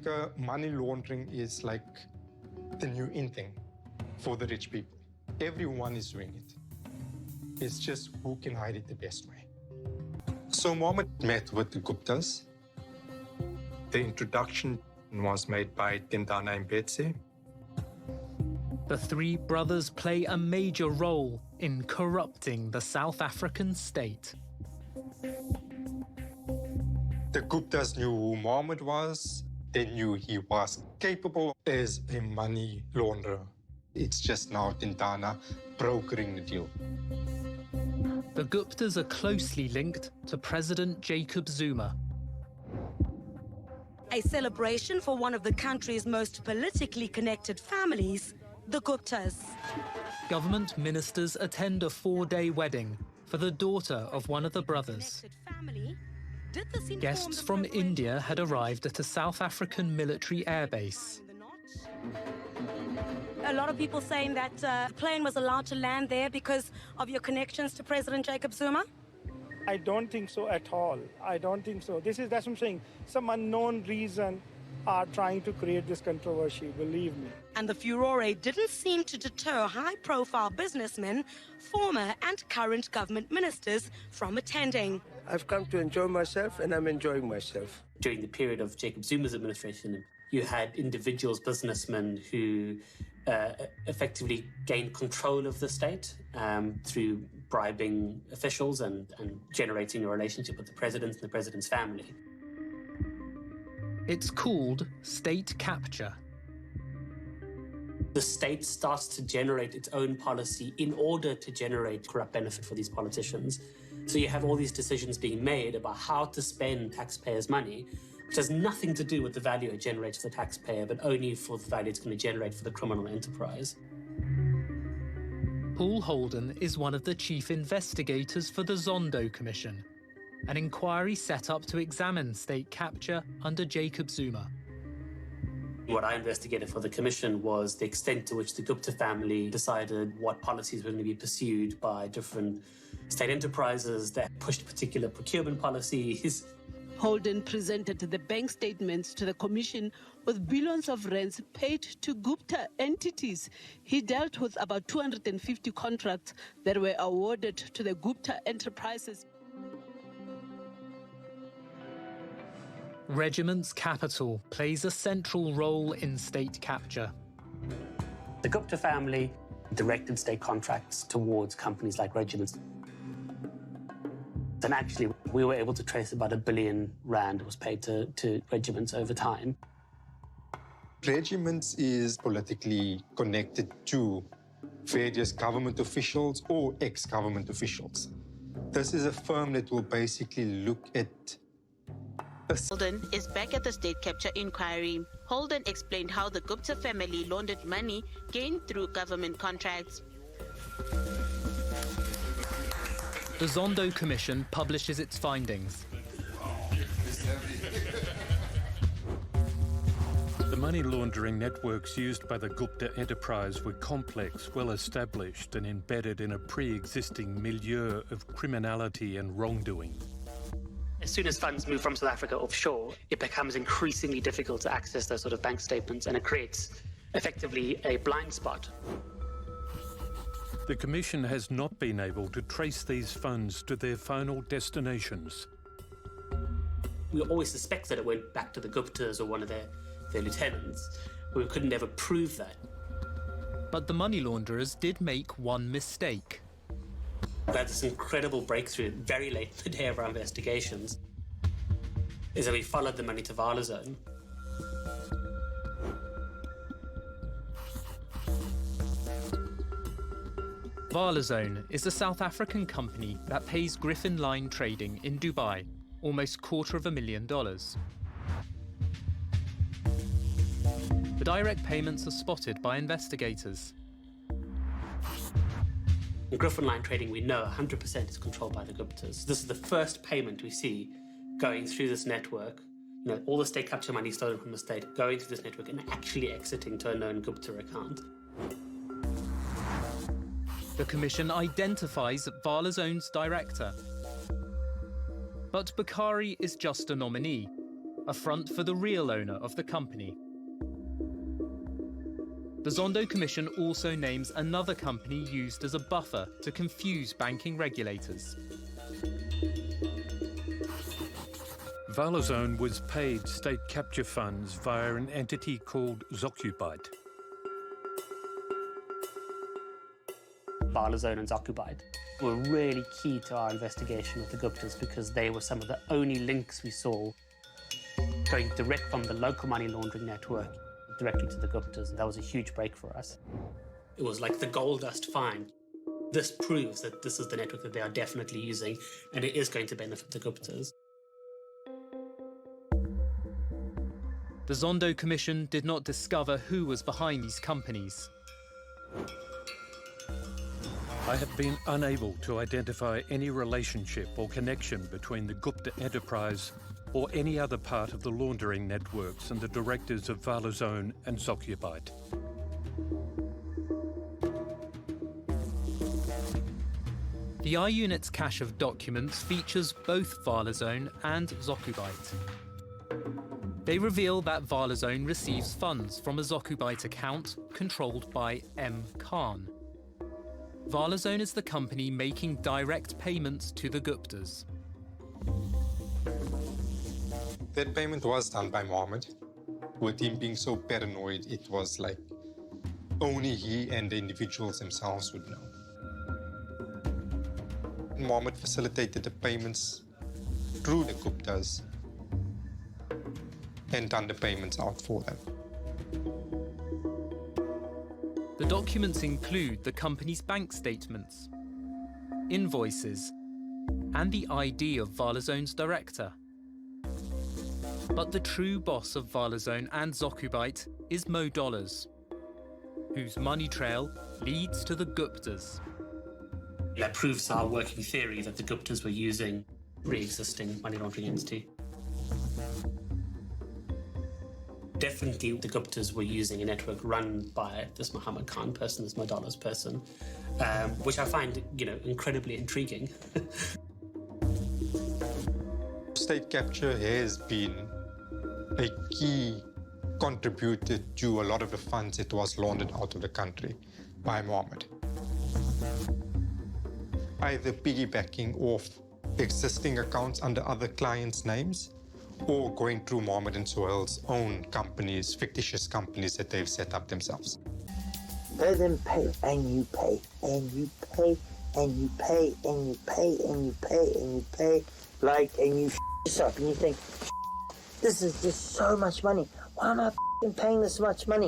Africa, money laundering is like the new in thing for the rich people. Everyone is doing it. It's just who can hide it the best way. So Mohammed met with the Guptas. The introduction was made by Tindana Mbetse. The three brothers play a major role in corrupting the South African state. The Guptas knew who Mohammed was. They knew he was capable as a money launderer. It's just now Tindana brokering the deal. The Guptas are closely linked to President Jacob Zuma. A celebration for one of the country's most politically connected families, the Guptas. Government ministers attend a 4-day wedding for the daughter of one of the brothers. Guests from India had arrived at a South African military airbase. A lot of people saying that the plane was allowed to land there because of your connections to President Jacob Zuma? I don't think so at all. I don't think so. That's what I'm saying. Some unknown reason are trying to create this controversy, believe me. And the furore didn't seem to deter high-profile businessmen, former and current government ministers from attending. I've come to enjoy myself, and I'm enjoying myself. During the period of Jacob Zuma's administration, you had individuals, businessmen who effectively gained control of the state through bribing officials and generating a relationship with the president and the president's family. It's called state capture. The state starts to generate its own policy in order to generate corrupt benefit for these politicians. So you have all these decisions being made about how to spend taxpayers' money, which has nothing to do with the value it generates for the taxpayer, but only for the value it's going to generate for the criminal enterprise. Paul Holden is one of the chief investigators for the Zondo Commission, an inquiry set up to examine state capture under Jacob Zuma. What I investigated for the commission was the extent to which the Gupta family decided what policies were going to be pursued by different state enterprises that pushed particular procurement policies. Holden presented the bank statements to the commission with billions of rands paid to Gupta entities. He dealt with about 250 contracts that were awarded to the Gupta enterprises. Regiment's capital plays a central role in state capture. The Gupta family directed state contracts towards companies like Regiments. And actually, we were able to trace about R1 billion was paid to Regiments over time. Regiments is politically connected to various government officials or ex-government officials. This is a firm that will basically look at Holden is back at the state capture inquiry. Holden explained how the Gupta family laundered money gained through government contracts. The Zondo Commission publishes its findings. The money laundering networks used by the Gupta enterprise were complex, well-established and embedded in a pre-existing milieu of criminality and wrongdoing. As soon as funds move from South Africa offshore, it becomes increasingly difficult to access those sort of bank statements, and it creates effectively a blind spot. The Commission has not been able to trace these funds to their final destinations. We always suspect that it went back to the Guptas or one of their lieutenants, but we couldn't ever prove that. But the money launderers did make one mistake. We had this incredible breakthrough very late in the day of our investigations, is that we followed the money to Vala Zone. Vala Zone is a South African company that pays Griffin Line trading in Dubai, almost $250,000. The direct payments are spotted by investigators. In Griffin Line trading, we know 100% is controlled by the Guptas. This is the first payment we see going through this network. You know, all the state capture money stolen from the state going through this network and actually exiting to a known Gupta account. The Commission identifies Vala Zone's director. But Bakari is just a nominee. a front for the real owner of the company. The Zondo Commission also names another company used as a buffer to confuse banking regulators. Valazone was paid state capture funds via an entity called Zokubite. Valazone and Zokubite were really key to our investigation of the Guptas because they were some of the only links we saw going direct from the local money laundering network directly to the Guptas. And that was a huge break for us. It was like the gold dust find. This proves that this is the network that they are definitely using, and it is going to benefit the Guptas. The Zondo Commission did not discover who was behind these companies. I have been unable to identify any relationship or connection between the Gupta enterprise or any other part of the laundering networks and the directors of Valazone and Zokubite. The I-Unit's cache of documents features both Valazone and Zokubite. They reveal that Valazone receives funds from a Zokubite account controlled by M. Khan. Valazone is the company making direct payments to the Guptas. That payment was done by Mohammed. With him being so paranoid, it was like only he and the individuals themselves would know. Mohammed facilitated the payments through the Guptas and done the payments out for them. The documents include the company's bank statements, invoices, and the ID of Valazone's director. But the true boss of Valazone and Zokubite is Mo Dollars, whose money trail leads to the Guptas. That proves our working theory that the Guptas were using pre-existing money laundering entity. Definitely the Guptas were using a network run by this Muhammad Khan person, this Mo Dollars person, which I find, incredibly intriguing. State capture has been a key contributor to a lot of the funds that was laundered out of the country by Mohammed. Either piggybacking off existing accounts under other clients' names or going through Mohammed and Sohail's own companies, fictitious companies that they've set up themselves. Let them pay, and you pay, and you pay, and you pay, and you pay, and you pay, and you pay, and you this up, and you think, this is just so much money. Why am I paying this much money?